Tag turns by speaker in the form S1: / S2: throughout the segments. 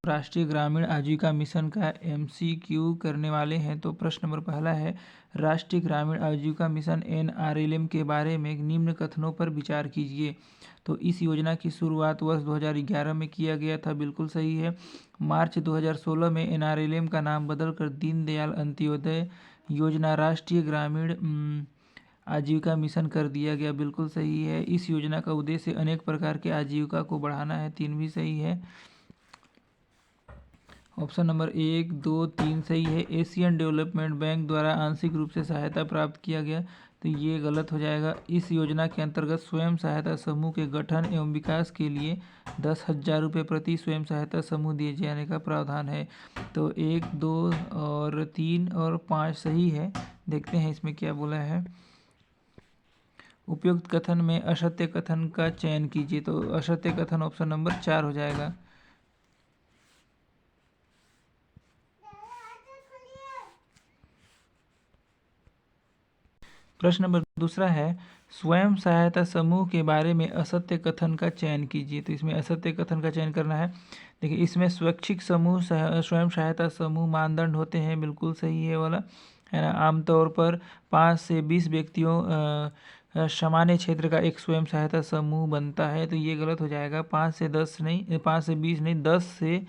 S1: राष्ट्रीय ग्रामीण आजीविका मिशन का MCQ करने वाले हैं। तो प्रश्न नंबर पहला है, राष्ट्रीय ग्रामीण आजीविका मिशन NRLM के बारे में निम्न कथनों पर विचार कीजिए। तो इस योजना की शुरुआत वर्ष 2011 में किया गया था, बिल्कुल सही है। मार्च 2016 में NRLM का नाम बदलकर दीनदयाल अंत्योदय योजना राष्ट्रीय ग्रामीण आजीविका मिशन कर दिया गया, बिल्कुल सही है। इस योजना का उद्देश्य अनेक प्रकार के आजीविका को बढ़ाना है, 3 भी सही है। ऑप्शन नंबर 1, 2, 3 सही है। एशियन डेवलपमेंट बैंक द्वारा आंशिक रूप से सहायता प्राप्त किया गया, तो ये गलत हो जाएगा। इस योजना के अंतर्गत स्वयं सहायता समूह के गठन एवं विकास के लिए 10,000 रुपये प्रति स्वयं सहायता समूह दिए जाने का प्रावधान है। तो 1, 2 और 3 और 5 सही है। देखते हैं इसमें क्या बोला है। उपयुक्त कथन में असत्य कथन का चयन कीजिए। तो असत्य कथन ऑप्शन नंबर 4 हो जाएगा। प्रश्न नंबर दूसरा है, स्वयं सहायता समूह के बारे में असत्य कथन का चयन कीजिए। तो इसमें असत्य कथन का चयन करना है। देखिए, इसमें स्वैच्छिक समूह स्वयं सहायता समूह मानदंड होते हैं, बिल्कुल सही है वाला, है ना। आमतौर पर 5 से 20 व्यक्तियों सामान्य क्षेत्र का एक स्वयं सहायता समूह बनता है, तो ये गलत हो जाएगा। 5 से 20 नहीं, 10 से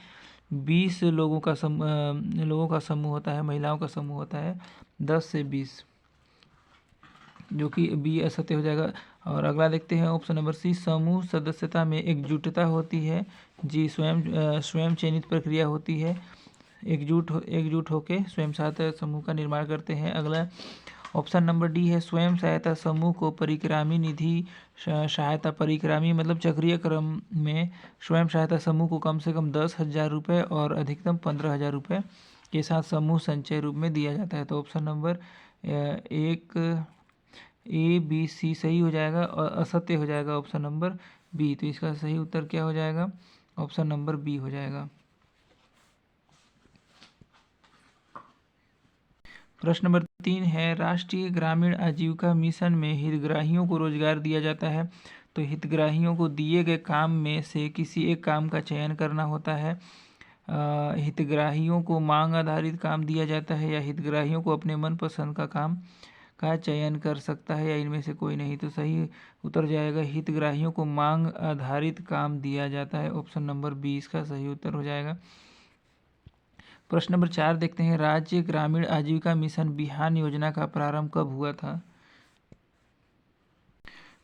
S1: 20 लोगों का समूह होता है, महिलाओं का समूह होता है 10 से 20, जो कि बी असत्य हो जाएगा। और अगला देखते हैं ऑप्शन नंबर सी, समूह सदस्यता में एकजुटता होती है। जी, स्वयं चयनित प्रक्रिया होती है, एकजुट होके स्वयं सहायता समूह का निर्माण करते हैं। अगला ऑप्शन नंबर डी है, स्वयं सहायता समूह को परिक्रामी निधि सहायता, परिक्रामी मतलब चक्रीय क्रम में स्वयं सहायता समूह को कम से कम 10,000 रुपये और अधिकतम 15,000 रुपये के साथ समूह संचय रूप में दिया जाता है। तो option number 1, A, B, C सही हो जाएगा और असत्य हो जाएगा ऑप्शन नंबर बी। तो इसका सही उत्तर क्या हो जाएगा? ऑप्शन नंबर बी हो जाएगा। प्रश्न नंबर 3 है, राष्ट्रीय ग्रामीण आजीविका मिशन में हितग्राहियों को रोजगार दिया जाता है। तो हितग्राहियों को दिए गए काम में से किसी एक काम का चयन करना होता है। हितग्राहियों को मांग आधारित काम दिया जाता है, या हितग्राहियों को अपने मनपसंद का काम का चयन कर सकता है, या इनमें से कोई नहीं। तो सही उत्तर जाएगा, हितग्राहियों को मांग आधारित काम दिया जाता है। ऑप्शन नंबर 20 का सही उत्तर हो जाएगा। प्रश्न नंबर 4 देखते हैं, राज्य ग्रामीण आजीविका मिशन बिहान योजना का प्रारंभ कब हुआ था?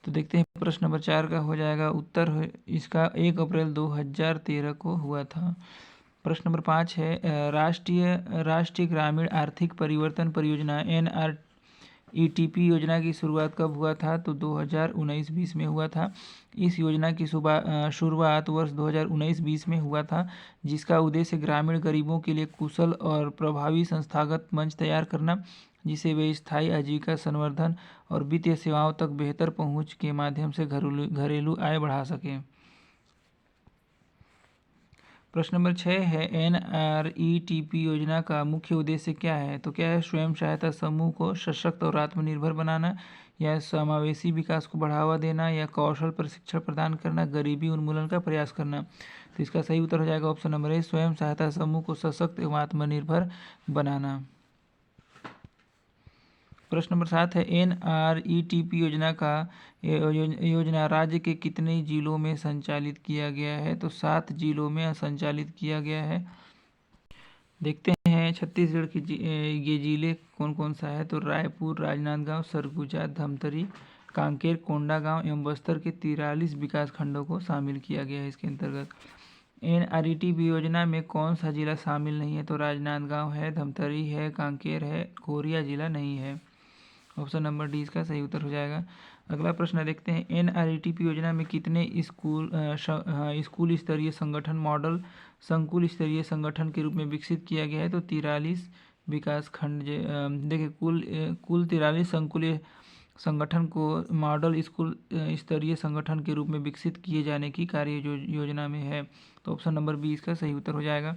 S1: तो देखते हैं प्रश्न नंबर 4 का हो जाएगा उत्तर इसका 1 अप्रैल 2013 को हुआ था। प्रश्न नंबर 5 है, राष्ट्रीय ग्रामीण आर्थिक परिवर्तन परियोजना NRETP योजना की शुरुआत कब हुआ था? तो 2019-20 में हुआ था। इस योजना की शुरुआत वर्ष 2019-20 में हुआ था, जिसका उद्देश्य ग्रामीण गरीबों के लिए कुशल और प्रभावी संस्थागत मंच तैयार करना, जिसे वे स्थायी आजीविका संवर्धन और वित्तीय सेवाओं तक बेहतर पहुंच के माध्यम से घरेलू आय बढ़ा सकें। प्रश्न नंबर 6 है, NRETP योजना का मुख्य उद्देश्य क्या है? तो क्या है? स्वयं सहायता समूह को सशक्त और आत्मनिर्भर बनाना, या समावेशी विकास को बढ़ावा देना, या कौशल प्रशिक्षण प्रदान करना, गरीबी उन्मूलन का प्रयास करना। तो इसका सही उत्तर हो जाएगा ऑप्शन नंबर ए, स्वयं सहायता समूह को सशक्त एवं आत्मनिर्भर बनाना। प्रश्न नंबर 7 है, NRETP योजना राज्य के कितने जिलों में संचालित किया गया है? तो 7 जिलों में संचालित किया गया है। देखते हैं छत्तीसगढ़ की ये जिले कौन कौन सा है? तो रायपुर, राजनांदगांव, सरगुजा, धमतरी, कांकेर, कोंडागांव एवं बस्तर के 43 विकास खंडों को शामिल किया गया है इसके अंतर्गत। NRETP योजना में कौन सा जिला शामिल नहीं है? तो राजनांदगांव है, धमतरी है, कांकेर है, कोरिया जिला नहीं है। ऑप्शन नंबर डी इसका सही उत्तर हो जाएगा। अगला प्रश्न देखते हैं, NRETP योजना में कितने स्कूल स्तरीय संगठन मॉडल संकुल स्तरीय संगठन के रूप में विकसित किया गया है? तो 43 विकास खंड। देखिए, कुल 43 संकुलीय संगठन को मॉडल स्कूल स्तरीय संगठन के रूप में विकसित किए जाने की कार्य योजना में है। तो ऑप्शन नंबर बी इसका सही उत्तर हो जाएगा।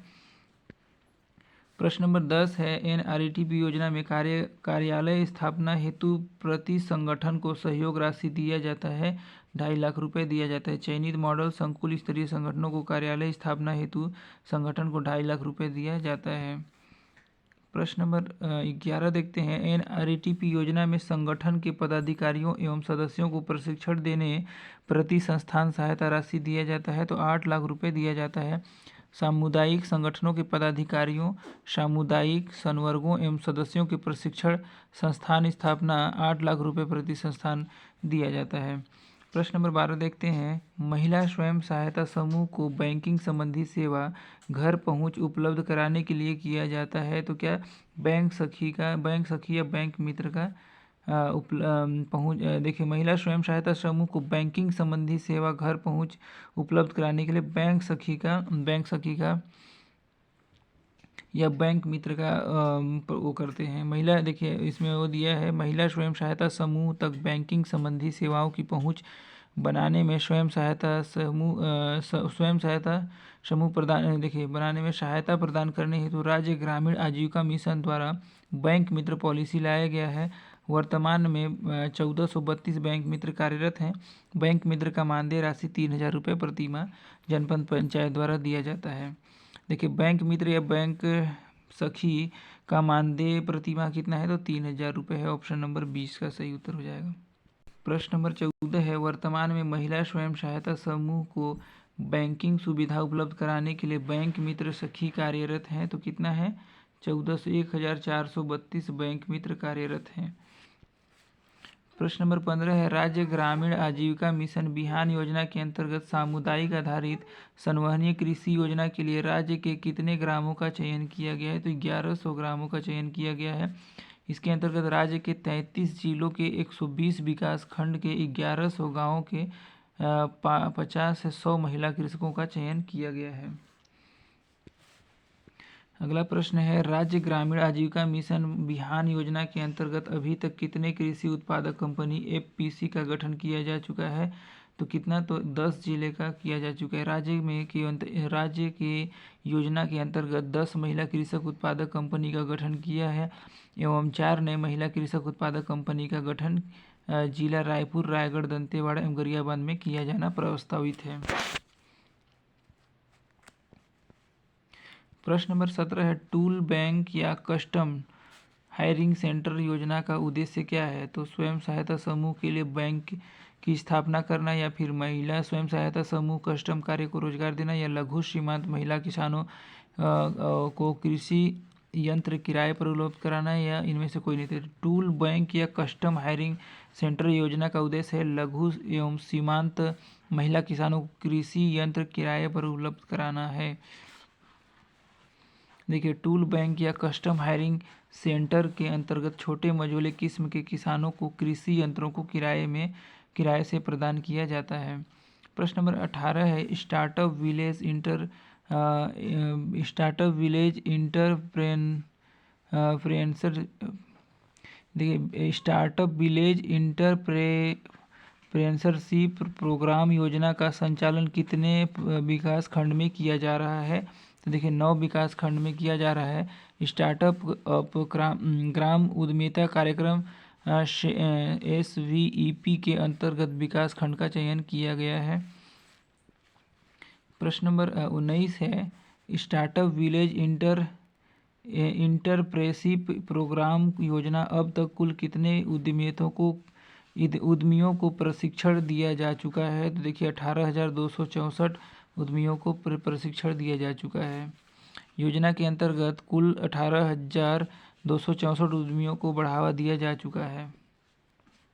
S1: प्रश्न नंबर 10 है, NRETP योजना में कार्यालय स्थापना हेतु प्रति संगठन को सहयोग राशि दिया जाता है। 2.5 लाख रुपए दिया जाता है। चयनित मॉडल संकुल स्तरीय संगठनों को कार्यालय स्थापना हेतु संगठन को 2.5 लाख रुपए दिया जाता है। प्रश्न नंबर 11 देखते हैं। NRETP योजना में संगठन के पदाधिकारियों एवं सदस्यों को प्रशिक्षण देने प्रति संस्थान सहायता राशि दिया जाता है, तो 8 लाख रुपए दिया जाता है। सामुदायिक संगठनों के पदाधिकारियों, सामुदायिक संवर्गों एवं सदस्यों के प्रशिक्षण संस्थान स्थापना 8 लाख रुपए प्रति संस्थान दिया जाता है। प्रश्न नंबर 12 देखते हैं। महिला स्वयं सहायता समूह को बैंकिंग संबंधी सेवा घर पहुंच उपलब्ध कराने के लिए किया जाता है, तो क्या बैंक सखी या बैंक मित्र का पहुंच देखिए, महिला स्वयं सहायता समूह को बैंकिंग संबंधी सेवा घर पहुंच उपलब्ध कराने के लिए बैंक सखी का या बैंक मित्र का वो करते हैं। महिला, देखिए इसमें वो दिया है, महिला स्वयं सहायता समूह तक बैंकिंग संबंधी सेवाओं की पहुंच बनाने में स्वयं सहायता समूह प्रदान देखिए बनाने में सहायता प्रदान करने हेतु राज्य ग्रामीण आजीविका मिशन द्वारा बैंक मित्र पॉलिसी लाया गया है। वर्तमान में 1432 बैंक मित्र कार्यरत हैं। बैंक मित्र का मानदेय राशि 3000 रुपये प्रति माह जनपद पंचायत द्वारा दिया जाता है। देखिए, बैंक मित्र या बैंक सखी का मानदेय प्रति माह कितना है, तो 3000 रुपये है। ऑप्शन नंबर 20 का सही उत्तर हो जाएगा। प्रश्न नंबर 14 है। वर्तमान में महिला स्वयं सहायता समूह को बैंकिंग सुविधा उपलब्ध कराने के लिए बैंक मित्र सखी कार्यरत हैं, तो कितना है, 1432 बैंक मित्र कार्यरत हैं। प्रश्न नंबर 15 है। राज्य ग्रामीण आजीविका मिशन बिहान योजना के अंतर्गत सामुदायिक आधारित संवहनीय कृषि योजना के लिए राज्य के कितने ग्रामों का चयन किया गया है, तो 1100 ग्रामों का चयन किया गया है। इसके अंतर्गत राज्य के 33 जिलों के 120 विकास खंड के 1100 गाँवों के 50 से 100 महिला कृषकों का चयन किया गया है। अगला प्रश्न है। राज्य ग्रामीण आजीविका मिशन बिहान योजना के अंतर्गत अभी तक कितने कृषि उत्पादक कंपनी FPC का गठन किया जा चुका है, तो कितना, तो 10 जिले का किया जा चुका है। राज्य के योजना के अंतर्गत 10 महिला कृषक उत्पादक कंपनी का गठन किया है एवं 4 नए महिला कृषक उत्पादक कंपनी का गठन जिला रायपुर, रायगढ़, दंतेवाड़ा एवं गरियाबंद में किया जाना प्रस्तावित है। प्रश्न नंबर 17 है। टूल बैंक या कस्टम हायरिंग सेंटर योजना का उद्देश्य क्या है, तो स्वयं सहायता समूह के लिए बैंक की स्थापना करना, या फिर महिला स्वयं सहायता समूह कस्टम कार्य को रोजगार देना, या लघु सीमांत महिला किसानों को कृषि यंत्र किराए पर उपलब्ध कराना, या इनमें से कोई नहीं। टूल बैंक या कस्टम हायरिंग सेंटर योजना का उद्देश्य है लघु एवं सीमांत महिला किसानों को कृषि यंत्र किराए पर उपलब्ध कराना है। देखिए, टूल बैंक या कस्टम हायरिंग सेंटर के अंतर्गत छोटे मझोले किस्म के किसानों को कृषि यंत्रों को किराए से प्रदान किया जाता है। प्रश्न नंबर 18 है। स्टार्टअप विलेज इंटरप्रेन्योरशिप देखिए, स्टार्टअप विलेज इंटरप्रेन्योरशिप प्रोग्राम योजना का संचालन कितने विकास खंड में किया जा रहा है, तो देखिए 9 विकास खंड में किया जा रहा है। स्टार्टअप ग्राम उद्यमिता कार्यक्रम SVEP के अंतर्गत विकास खंड का चयन किया गया है। प्रश्न नंबर 19 है। स्टार्टअप विलेज इंटरप्रेन्योरशिप प्रोग्राम योजना अब तक कुल कितने उद्यमियों को प्रशिक्षण दिया जा चुका है, तो देखिए 18,264 उद्यमियों को प्रशिक्षण दिया जा चुका है। योजना के अंतर्गत कुल 18,264 उद्यमियों को बढ़ावा दिया जा चुका है।